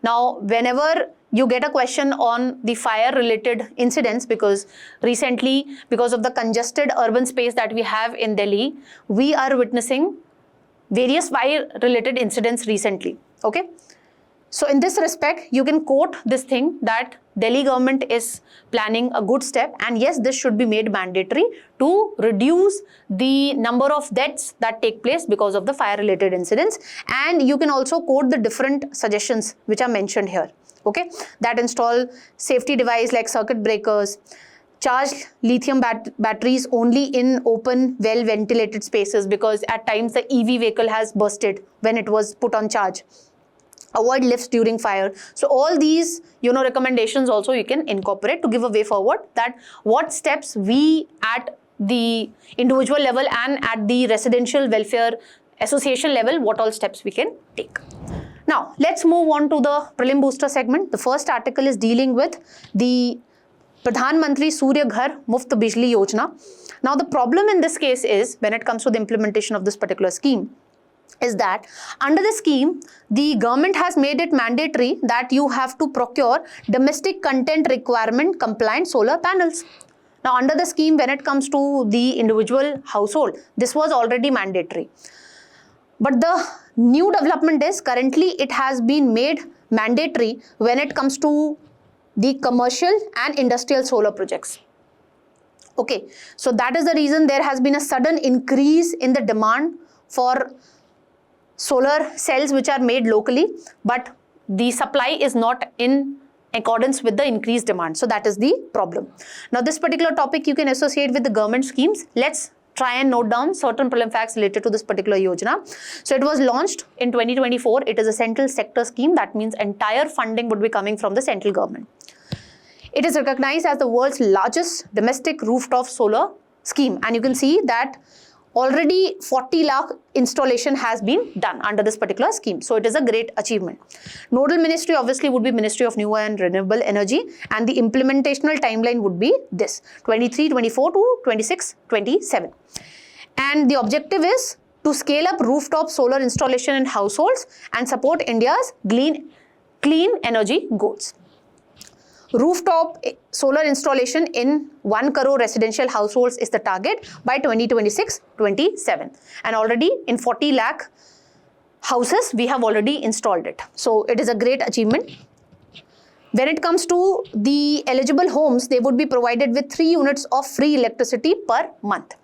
Now, whenever you get a question on the fire related incidents, because recently, because of the congested urban space that we have in Delhi, we are witnessing various fire related incidents recently. Okay. So in this respect, you can quote this thing that Delhi government is planning a good step, and yes, this should be made mandatory to reduce the number of deaths that take place because of the fire related incidents. And you can also quote the different suggestions which are mentioned here. Okay, that install safety device like circuit breakers, charge lithium batteries only in open, well ventilated spaces, because at times the EV vehicle has bursted when it was put on charge. Avoid lifts during fire. So all these, recommendations also you can incorporate to give a way forward that what steps we at the individual level and at the residential welfare association level, what all steps we can take. Now, let's move on to the prelim booster segment. The first article is dealing with the Pradhan Mantri Surya Ghar Muft Bijli Yojana. Now, the problem in this case is when it comes to the implementation of this particular scheme is that under the scheme, the government has made it mandatory that you have to procure domestic content requirement compliant solar panels. Now, under the scheme, when it comes to the individual household, this was already mandatory. But the new development is currently it has been made mandatory when it comes to the commercial and industrial solar projects. Okay, so that is the reason there has been a sudden increase in the demand for solar cells which are made locally, but the supply is not in accordance with the increased demand. So that is the problem. Now, this particular topic you can associate with the government schemes. Let's try and note down certain prelim facts related to this particular Yojana. So it was launched in 2024. It is a central sector scheme. That means entire funding would be coming from the central government. It is recognized as the world's largest domestic rooftop solar scheme. And you can see that already 40 lakh installation has been done under this particular scheme. So it is a great achievement. Nodal ministry obviously would be Ministry of New and Renewable Energy, and the implementational timeline would be this 23-24 to 26-27. And the objective is to scale up rooftop solar installation in households and support India's clean energy goals. Rooftop solar installation in 1 crore residential households is the target by 2026-27. And already in 40 lakh houses, we have already installed it. So it is a great achievement. When it comes to the eligible homes, they would be provided with 3 units of free electricity per month.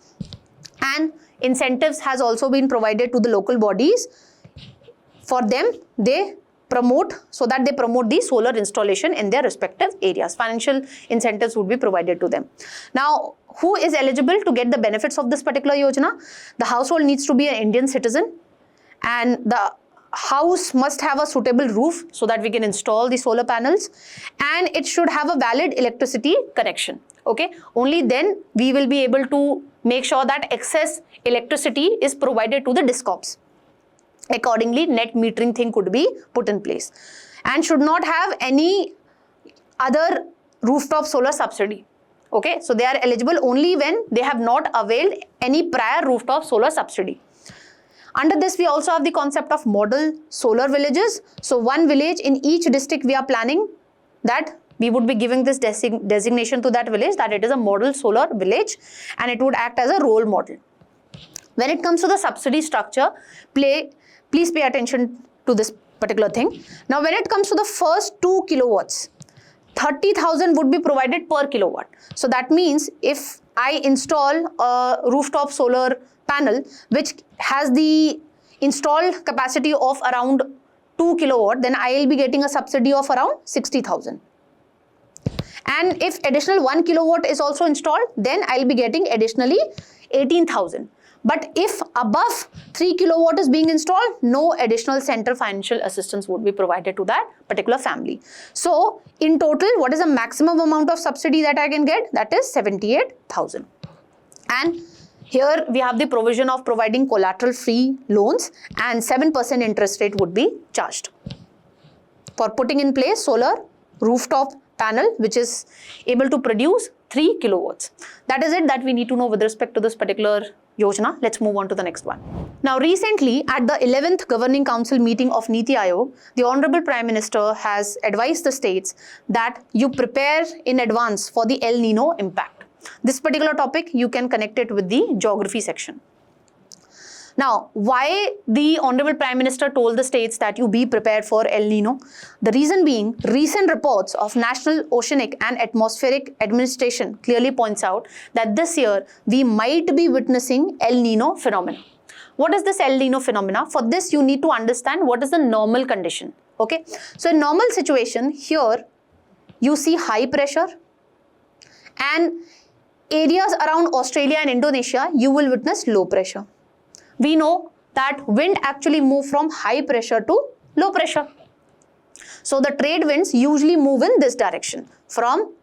And incentives has also been provided to the local bodies. For them, they promote, so that they promote the solar installation in their respective areas. Financial incentives would be provided to them. Now, who is eligible to get the benefits of this particular Yojana? The household needs to be an Indian citizen, and the house must have a suitable roof so that we can install the solar panels, and it should have a valid electricity connection. Okay, only then we will be able to make sure that excess electricity is provided to the discoms. Accordingly, net metering thing could be put in place, and should not have any other rooftop solar subsidy. Okay, so they are eligible only when they have not availed any prior rooftop solar subsidy. Under this, we also have the concept of model solar villages. So one village in each district we are planning that we would be giving this designation to that village, that it is a model solar village, and it would act as a role model. When it comes to the subsidy structure, please pay attention to this particular thing. Now, when it comes to the first 2 kilowatts, 30,000 would be provided per kilowatt. So that means if I install a rooftop solar panel which has the installed capacity of around 2 kilowatt, then I will be getting a subsidy of around 60,000. And if additional 1 kilowatt is also installed, then I will be getting additionally 18,000. But if above 3 kilowatt is being installed, no additional central financial assistance would be provided to that particular family. So in total, what is the maximum amount of subsidy that I can get? That is 78,000. And here we have the provision of providing collateral-free loans, and 7% interest rate would be charged for putting in place solar rooftop panel which is able to produce 3 kilowatts. That is it that we need to know with respect to this particular Yojana. Let's move on to the next one. Now, recently at the 11th Governing Council meeting of Niti Aayog, the Honorable Prime Minister has advised the states that you prepare in advance for the El Nino impact. This particular topic, you can connect it with the geography section. Now, why the Honorable Prime Minister told the states that you be prepared for El Nino? The reason being, recent reports of National Oceanic and Atmospheric Administration clearly points out that this year we might be witnessing El Nino phenomena. What is this El Nino phenomena? For this, you need to understand what is the normal condition. Okay, so in normal situation, here you see high pressure, and areas around Australia and Indonesia, you will witness low pressure. We know that wind actually move from high pressure to low pressure. So the trade winds usually move in this direction, from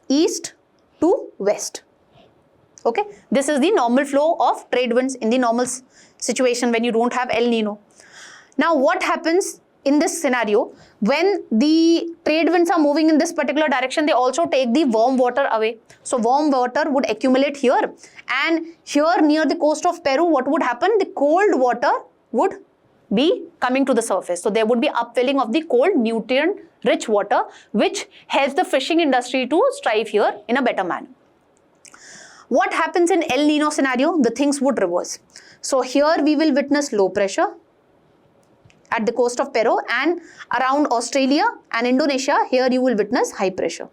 east to west. Okay, this is the normal flow of trade winds in the normal situation when you don't have El Nino. Now, what happens in this scenario? When the trade winds are moving in this particular direction, they also take the warm water away. So warm water would accumulate here, and here near the coast of Peru, what would happen? The cold water would be coming to the surface. So there would be upwelling of the cold, nutrient-rich water, which helps the fishing industry to strive here in a better manner. What happens in El Nino scenario? The things would reverse. So here we will witness low pressure at the coast of Peru, and around Australia and Indonesia, here you will witness high pressure.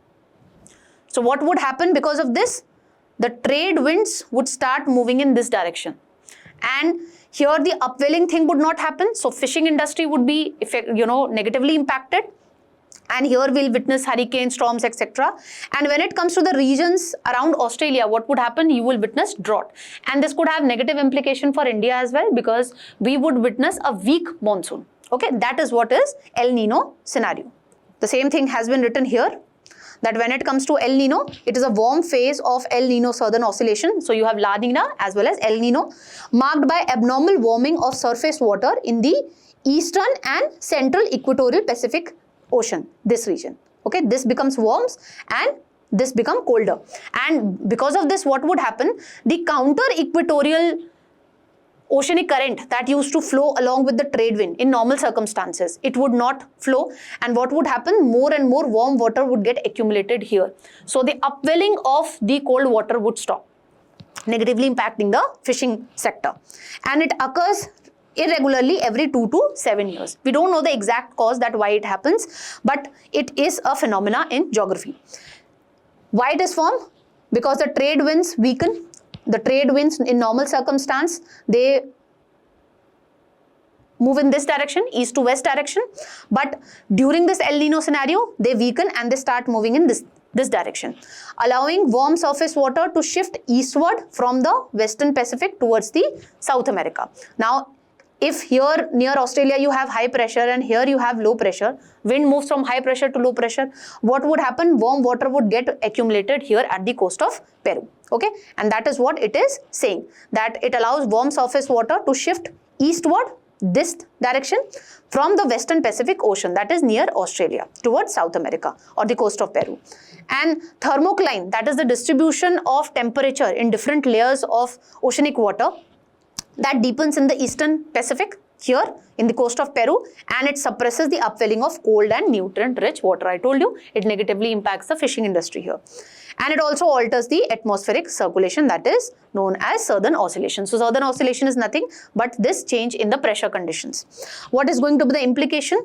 So what would happen because of this? The trade winds would start moving in this direction, and here the upwelling thing would not happen. So fishing industry would be negatively impacted, and here we'll witness hurricane storms, etc. And when it comes to the regions around Australia, what would happen? You will witness drought, and this could have negative implication for India as well, because we would witness a weak monsoon. Okay, that is what is El Nino scenario. The same thing has been written here, that when it comes to El Nino, it is a warm phase of El Nino Southern Oscillation. So you have La Nina as well as El Nino, marked by abnormal warming of surface water in the eastern and central equatorial Pacific Ocean, this region. Okay, this becomes warms and this become colder, and because of this, what would happen? The counter equatorial oceanic current that used to flow along with the trade wind in normal circumstances, it would not flow, and what would happen? More and more warm water would get accumulated here. So the upwelling of the cold water would stop, negatively impacting the fishing sector, and it occurs irregularly every 2 to 7 years. We don't know the exact cause that why it happens, but it is a phenomena in geography. Why it is formed? Because the trade winds weaken. The trade winds in normal circumstance, they move in this direction, east to west direction, but during this El Nino scenario, they weaken and they start moving in this direction, allowing warm surface water to shift eastward from the Western Pacific towards the South America. Now, if here near Australia you have high pressure and here you have low pressure, wind moves from high pressure to low pressure, what would happen? Warm water would get accumulated here at the coast of Peru. Okay, and that is what it is saying, that it allows warm surface water to shift eastward this direction from the Western Pacific Ocean, that is near Australia, towards South America or the coast of Peru. And thermocline, that is the distribution of temperature in different layers of oceanic water, that deepens in the Eastern Pacific here in the coast of Peru, and it suppresses the upwelling of cold and nutrient-rich water. I told you it negatively impacts the fishing industry here. And it also alters the atmospheric circulation, that is known as southern oscillation. So southern oscillation is nothing but this change in the pressure conditions. What is going to be the implication?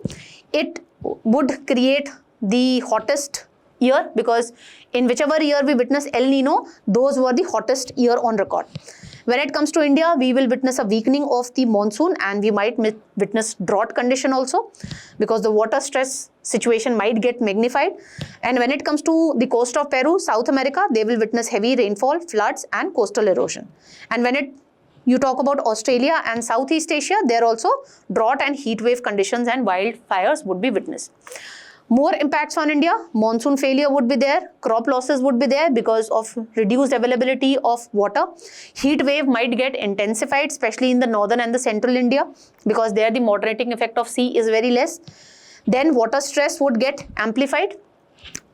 It would create the hottest year, because in whichever year we witness El Nino, those were the hottest year on record. When it comes to India, we will witness a weakening of the monsoon and we might witness drought condition also, because the water stress situation might get magnified. And when it comes to the coast of Peru, South America, they will witness heavy rainfall, floods and coastal erosion. And when you talk about Australia and Southeast Asia, there also drought and heat wave conditions and wildfires would be witnessed. More impacts on India, monsoon failure would be there, crop losses would be there because of reduced availability of water. Heat wave might get intensified, especially in the northern and the central India, because there the moderating effect of sea is very less. Then water stress would get amplified,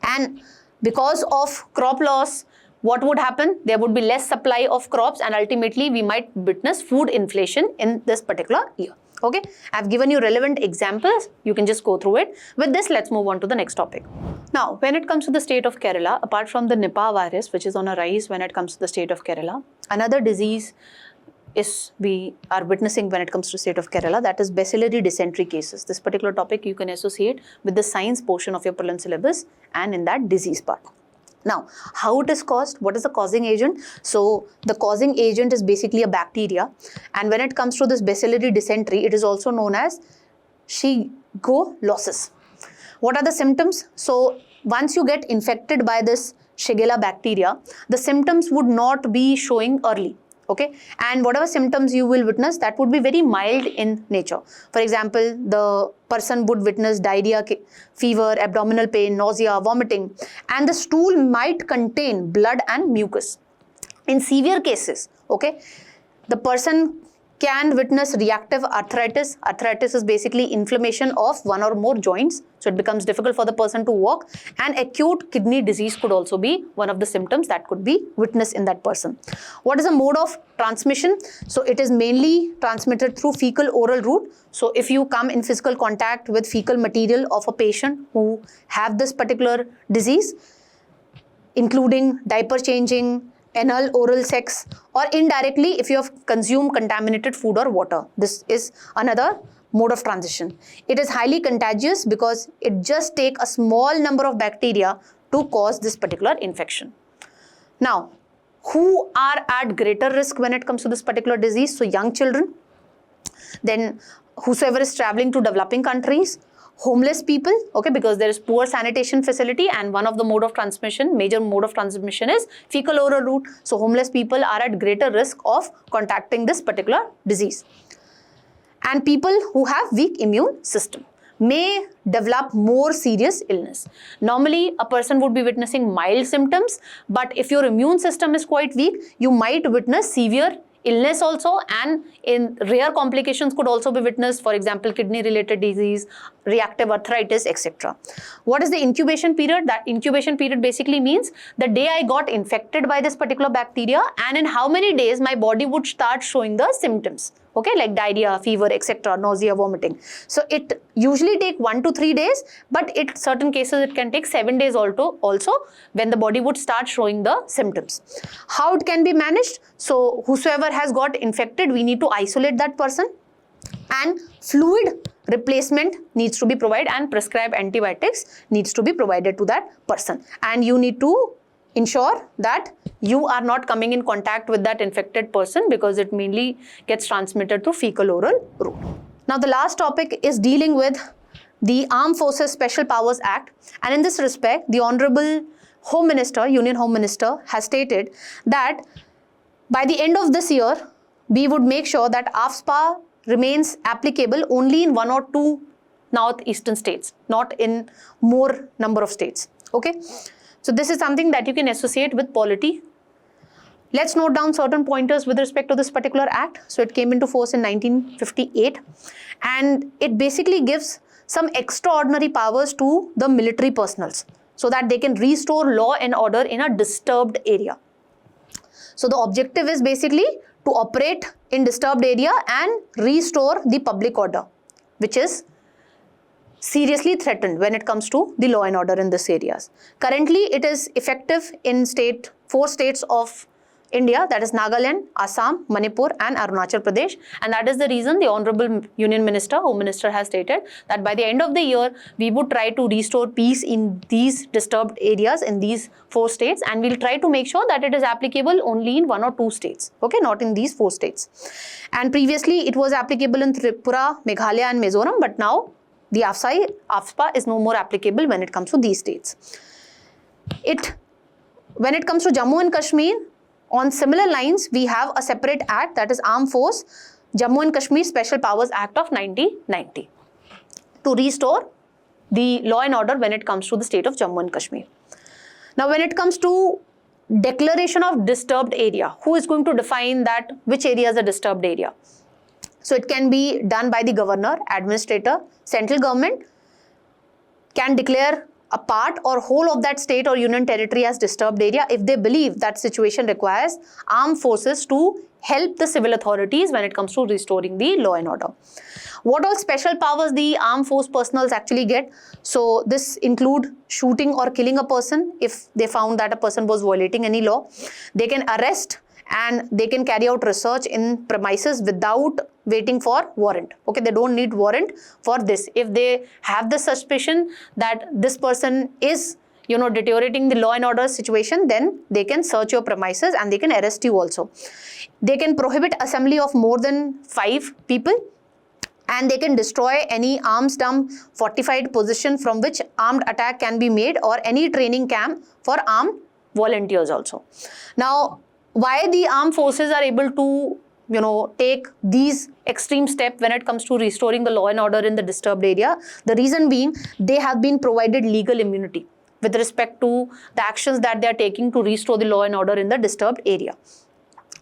and because of crop loss, what would happen? There would be less supply of crops and ultimately we might witness food inflation in this particular year. Okay, I've given you relevant examples. You can just go through it. With this, let's move on to the next topic. Now, when it comes to the state of Kerala, apart from the Nipah virus, which is on a rise when it comes to the state of Kerala, another disease we are witnessing when it comes to the state of Kerala, that is Bacillary dysentery cases. This particular topic you can associate with the science portion of your prelim syllabus and in that disease part. Now, how it is caused? What is the causing agent? So, the causing agent is basically a bacteria, and when it comes to this Bacillary dysentery, it is also known as shigellosis. What are the symptoms? So, once you get infected by this Shigella bacteria, the symptoms would not be showing early. Okay, and whatever symptoms you will witness, that would be very mild in nature. For example, the person would witness diarrhea, fever, abdominal pain, nausea, vomiting, and the stool might contain blood and mucus. In severe cases, okay, the person can witness reactive arthritis. Arthritis is basically inflammation of one or more joints, so it becomes difficult for the person to walk, and acute kidney disease could also be one of the symptoms that could be witnessed in that person. What is the mode of transmission? So it is mainly transmitted through fecal oral route. So if you come in physical contact with fecal material of a patient who have this particular disease, including diaper changing, anal oral sex, or indirectly if you have consumed contaminated food or water. This is another mode of transmission. It is highly contagious because it just takes a small number of bacteria to cause this particular infection. Now, who are at greater risk when it comes to this particular disease? So young children, then whosoever is traveling to developing countries, homeless people, okay, because there is poor sanitation facility, and one of the mode of transmission, major mode of transmission is fecal oral route. So homeless people are at greater risk of contacting this particular disease. And people who have weak immune system may develop more serious illness. Normally, a person would be witnessing mild symptoms, but if your immune system is quite weak, you might witness severe illness also, and in rare complications could also be witnessed, for example, kidney related disease, reactive arthritis, etc. What is the incubation period? That incubation period basically means the day I got infected by this particular bacteria and in how many days my body would start showing the symptoms, okay, like diarrhea, fever, etc., nausea, vomiting. So it usually take 1 to 3 days, but in certain cases it can take 7 days also when the body would start showing the symptoms. How it can be managed? So whosoever has got infected, we need to isolate that person. and fluid replacement needs to be provided, and prescribed antibiotics needs to be provided to that person. And you need to ensure that you are not coming in contact with that infected person, because it mainly gets transmitted through fecal oral route. Now the last topic is dealing with the Armed Forces Special Powers Act, and in this respect the Honorable Home Minister, Union Home Minister, has stated that by the end of this year we would make sure that AFSPA remains applicable only in 1 or 2 northeastern states, not in more number of states. Okay, so this is something that you can associate with polity. Let's note down certain pointers with respect to this particular act. So it came into force in 1958, and it basically gives some extraordinary powers to the military personals so that they can restore law and order in a disturbed area. So the objective is basically to operate in disturbed area and restore the public order, which is seriously threatened when it comes to the law and order in these areas. Currently, it is effective in 4 states of India, that is Nagaland, Assam, Manipur and Arunachal Pradesh, and that is the reason the Honorable Union Minister, Home Minister, has stated that by the end of the year we would try to restore peace in these disturbed areas in these 4 states, and we'll try to make sure that it is applicable only in 1 or 2 states, okay, not in these 4 states. And previously it was applicable in Tripura, Meghalaya and Mizoram, but now the AFSPA is no more applicable when it comes to these states. When it comes to Jammu and Kashmir, on similar lines, we have a separate act, that is Armed Force Jammu and Kashmir Special Powers Act of 1990, to restore the law and order when it comes to the state of Jammu and Kashmir. Now, when it comes to declaration of disturbed area, who is going to define that which area is a disturbed area? So it can be done by the governor, administrator. Central government can declare a part or whole of that state or union territory as disturbed area if they believe that situation requires armed forces to help the civil authorities when it comes to restoring the law and order. What all special powers the armed force personnel actually get? So this include shooting or killing a person if they found that a person was violating any law. They can arrest and they can carry out research in premises without waiting for warrant. Okay, they don't need warrant for this. If they have the suspicion that this person is, deteriorating the law and order situation, then they can search your premises and they can arrest you also. They can prohibit assembly of more than 5 people, and they can destroy any arms dump, fortified position from which armed attack can be made, or any training camp for armed volunteers also. Now, why the armed forces are able to take these extreme steps when it comes to restoring the law and order in the disturbed area? The reason being, they have been provided legal immunity with respect to the actions that they are taking to restore the law and order in the disturbed area.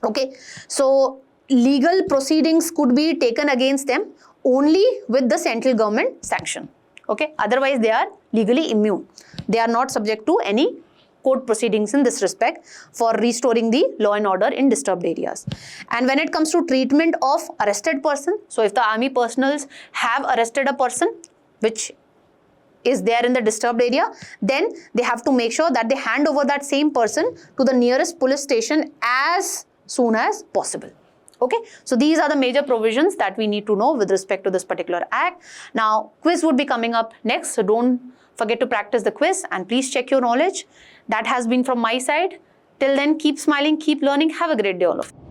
Okay, so legal proceedings could be taken against them only with the central government sanction. Okay, otherwise they are legally immune. They are not subject to any court proceedings in this respect for restoring the law and order in disturbed areas. And when it comes to treatment of arrested person, so if the army personnels have arrested a person which is there in the disturbed area, then they have to make sure that they hand over that same person to the nearest police station as soon as possible. Okay, so these are the major provisions that we need to know with respect to this particular act. Now, quiz would be coming up next, so don't forget to practice the quiz and please check your knowledge. That has been from my side. Till then, keep smiling, keep learning. Have a great day, all of you.